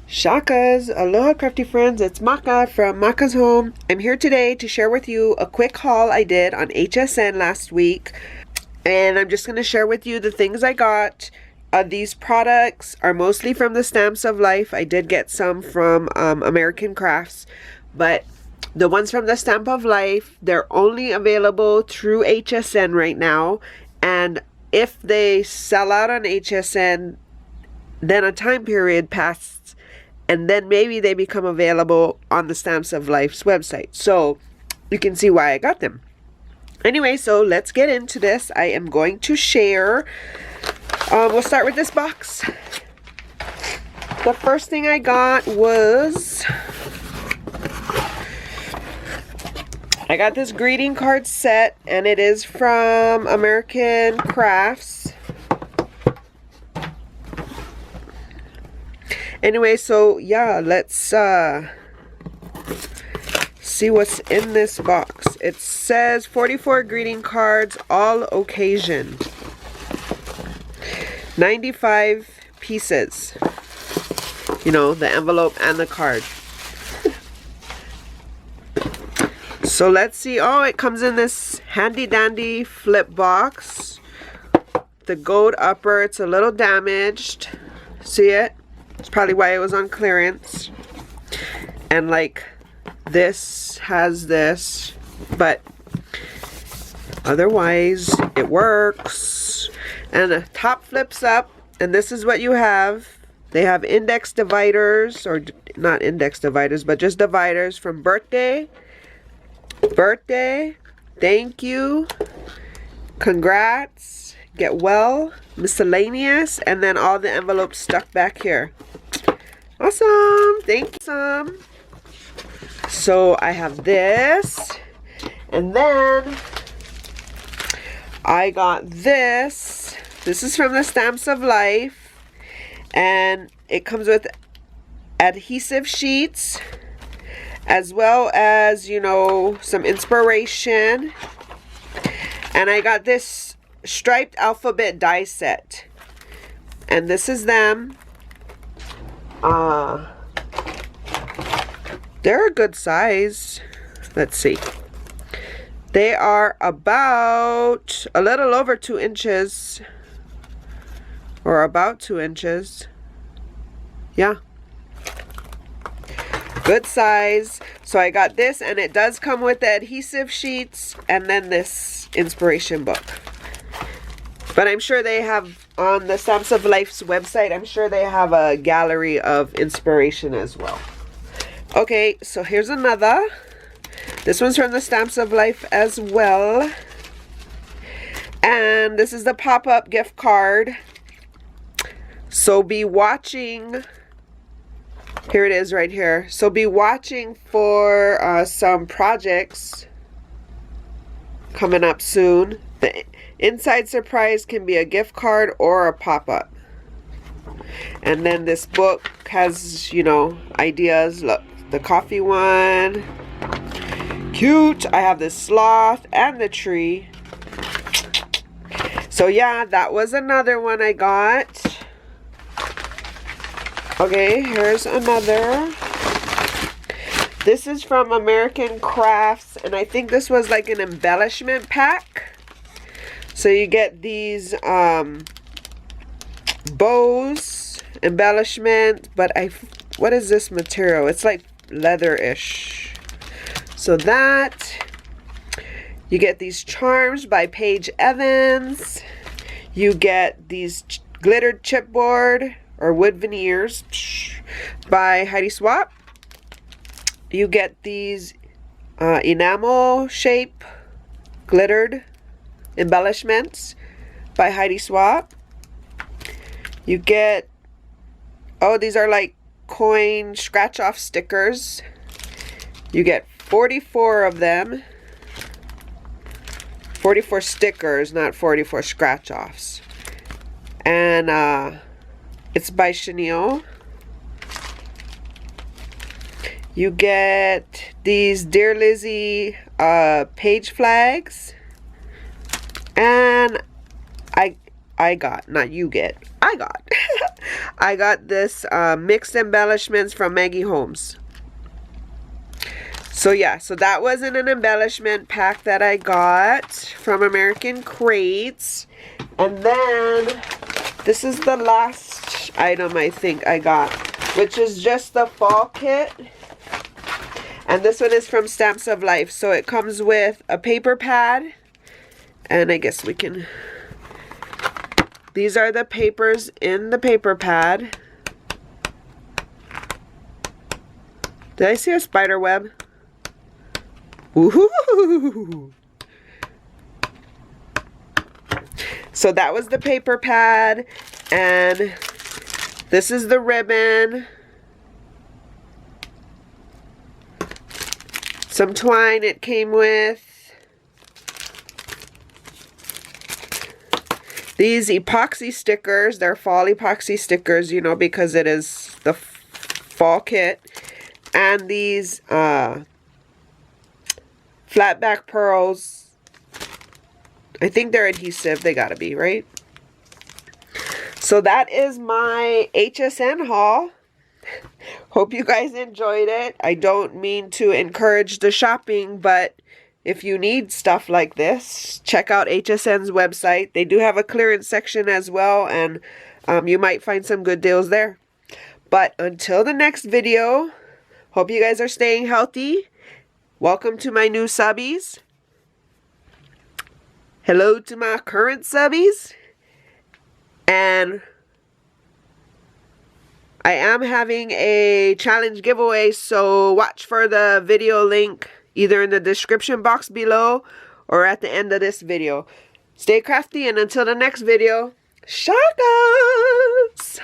Shakas, aloha crafty friends, it's Maka from Makaz Home. I'm here today to share with you a quick haul I did on HSN last week. And I'm just going to share with you the things I got. These products are mostly from the Stamps of Life. I did get some from American Crafts. But the ones from the Stamp of Life, they're only available through HSN right now. And if they sell out on HSN, then a time period passes. And then maybe they become available on the Stamps of Life's website. So you can see why I got them. Anyway, so let's get into this. I am going to share. We'll start with this box. The first thing I got was, I got this greeting card set, and it is from American Crafts. Anyway, so yeah, let's see what's in this box. It says 44 greeting cards, all occasion. 95 pieces. You know, the envelope and the card. So let's see. Oh, it comes in this handy dandy flip box. The gold upper, it's a little damaged. See it? It's probably why it was on clearance. And like this has this, but otherwise it works. And the top flips up, and this is what you have. They have index dividers, or not index dividers, but just dividers from birthday, thank you, congrats, get well, miscellaneous, and then all the envelopes stuck back here. Awesome, thank you. So I have this, and then I got this. This is from the Stamps of Life, and it comes with adhesive sheets, as well as, you know, some inspiration. And I got this striped alphabet die set, and this is them. They're a good size. Let's see. They are about a little over 2 inches, or about 2 inches. Yeah. Good size. So I got this, and it does come with the adhesive sheets and then this inspiration book. But I'm sure they have, on the Stamps of Life's website, I'm sure they have a gallery of inspiration as well. Okay, so here's another. This one's from the Stamps of Life as well. And this is the pop-up gift card. So be watching. Here it is right here. So be watching for some projects coming up soon. The inside surprise can be a gift card or a pop-up. And then this book has, you know, ideas. Look, the coffee one. Cute. I have this sloth and the tree. So yeah, that was another one I got. Okay, here's another. This is from American Crafts, and I think this was like an embellishment pack. So you get these bows, embellishment, but what is this material? It's like leather-ish. So that, you get these charms by Paige Evans. You get these glittered chipboard or wood veneers by Heidi Swap. You get these enamel shape glittered embellishments by Heidi Swap. You get, oh, these are like coin scratch off stickers. You get 44 of them. 44 stickers, not 44 scratch offs. And it's by Chenille. You get these Dear Lizzie page flags. And I got, not you get, I got I got this mixed embellishments from Maggie Homes. So yeah, so that was in an embellishment pack that I got from American Crates. And then this is the last item I think I got, which is just the fall kit. And this one is from Stamps of Life. So it comes with a paper pad. And I guess we can... These are the papers in the paper pad. Did I see a spider web? Woohoo! So that was the paper pad, and this is the ribbon. Some twine it came with. These epoxy stickers, they're fall epoxy stickers, you know, because it is the fall kit. And these flat back pearls, I think they're adhesive. They gotta be, right? So that is my HSN haul. Hope you guys enjoyed it. I don't mean to encourage the shopping, but if you need stuff like this, check out HSN's website. They do have a clearance section as well, and you might find some good deals there. But until the next video, hope you guys are staying healthy. Welcome to my new subbies. Hello to my current subbies. And I am having a challenge giveaway, so watch for the video link either in the description box below or at the end of this video. Stay crafty, and until the next video, shakas!